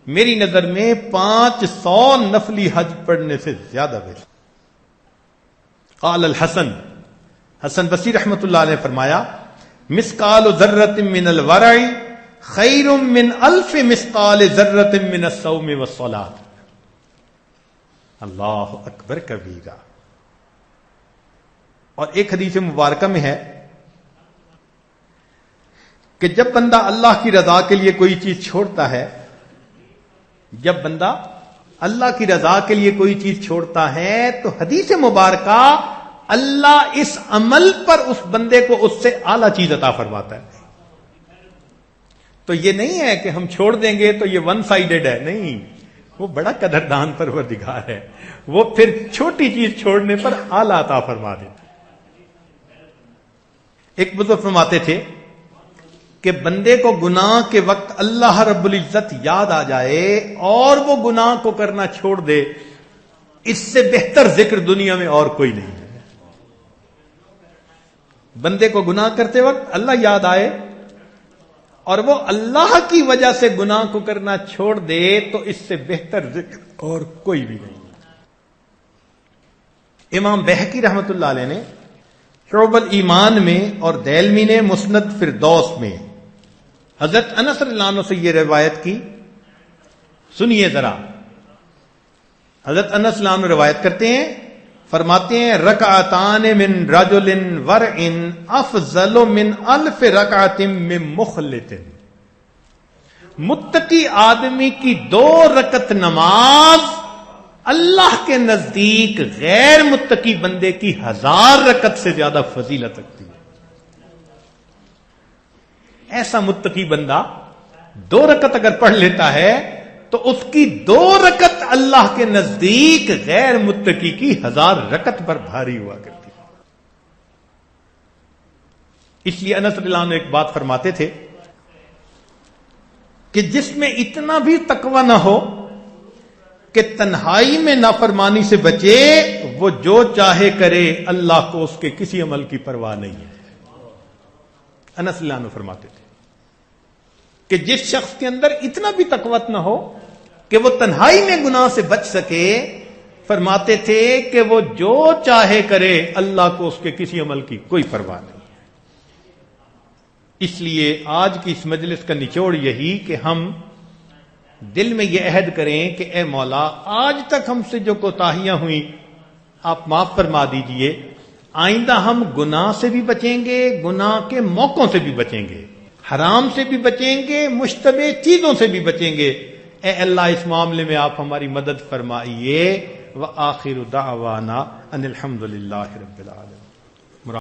S1: میری نظر میں 500 نفلی حج پڑھنے سے زیادہ بہتر۔ قال الحسن، حسن بصری رحمت اللہ علیہ فرمایا، مثقال ذرۃ من الورع خیر من الف مثقال ذرۃ من الصوم والصلاۃ۔ اللہ اکبر کبیرہ۔ اور ایک حدیث مبارکہ میں ہے کہ جب بندہ اللہ کی رضا کے لیے کوئی چیز چھوڑتا ہے، جب بندہ اللہ کی رضا کے لیے کوئی چیز چھوڑتا ہے تو حدیث مبارکہ اللہ اس عمل پر اس بندے کو اس سے اعلیٰ چیز عطا فرماتا ہے۔ تو یہ نہیں ہے کہ ہم چھوڑ دیں گے تو یہ ون سائیڈڈ ہے، نہیں، وہ بڑا قدردان پروردگار ہے، وہ پھر چھوٹی چیز چھوڑنے پر اعلیٰ عطا فرما دیتا ہے۔ ایک بزرگ فرماتے تھے کہ بندے کو گناہ کے وقت اللہ رب العزت یاد آ جائے اور وہ گناہ کو کرنا چھوڑ دے، اس سے بہتر ذکر دنیا میں اور کوئی نہیں ہے۔ بندے کو گناہ کرتے وقت اللہ یاد آئے اور وہ اللہ کی وجہ سے گناہ کو کرنا چھوڑ دے تو اس سے بہتر ذکر اور کوئی بھی نہیں۔ امام بہقی رحمت اللہ علیہ نے شعب الایمان میں اور دیلمی نے مسند فردوس میں حضرت انس رضی اللہ عنہ سے یہ روایت کی، سنیے ذرا۔ حضرت انس رضی اللہ عنہ روایت کرتے ہیں، فرماتے ہیں رکعتان من رجل ورع افضل من الف رکعت من مخلط۔ متقی آدمی کی 2 رکعت نماز اللہ کے نزدیک غیر متقی بندے کی 1000 رکعت سے زیادہ فضیلت رکھتی ہے۔ ایسا متقی بندہ 2 رکعت اگر پڑھ لیتا ہے تو اس کی 2 رکعت اللہ کے نزدیک غیر متقی کی 1000 رکعت پر بھاری ہوا کرتی ہے۔ اس لیے انس رضی اللہ عنہ ایک بات فرماتے تھے کہ جس میں اتنا بھی تقوی نہ ہو کہ تنہائی میں نافرمانی سے بچے، وہ جو چاہے کرے، اللہ کو اس کے کسی عمل کی پرواہ نہیں ہے۔ انس رضی اللہ عنہ فرماتے تھے کہ جس شخص کے اندر اتنا بھی تقویت نہ ہو کہ وہ تنہائی میں گناہ سے بچ سکے، فرماتے تھے کہ وہ جو چاہے کرے، اللہ کو اس کے کسی عمل کی کوئی پرواہ نہیں۔ اس لیے آج کی اس مجلس کا نچوڑ یہی کہ ہم دل میں یہ عہد کریں کہ اے مولا، آج تک ہم سے جو کوتاہیاں ہوئیں آپ معاف فرما دیجئے، آئندہ ہم گناہ سے بھی بچیں گے، گناہ کے موقعوں سے بھی بچیں گے، حرام سے بھی بچیں گے، مشتبہ چیزوں سے بھی بچیں گے۔ اے اللہ اس معاملے میں آپ ہماری مدد فرمائیے۔ وآخر دعوانا ان الحمد للہ رب العالمین۔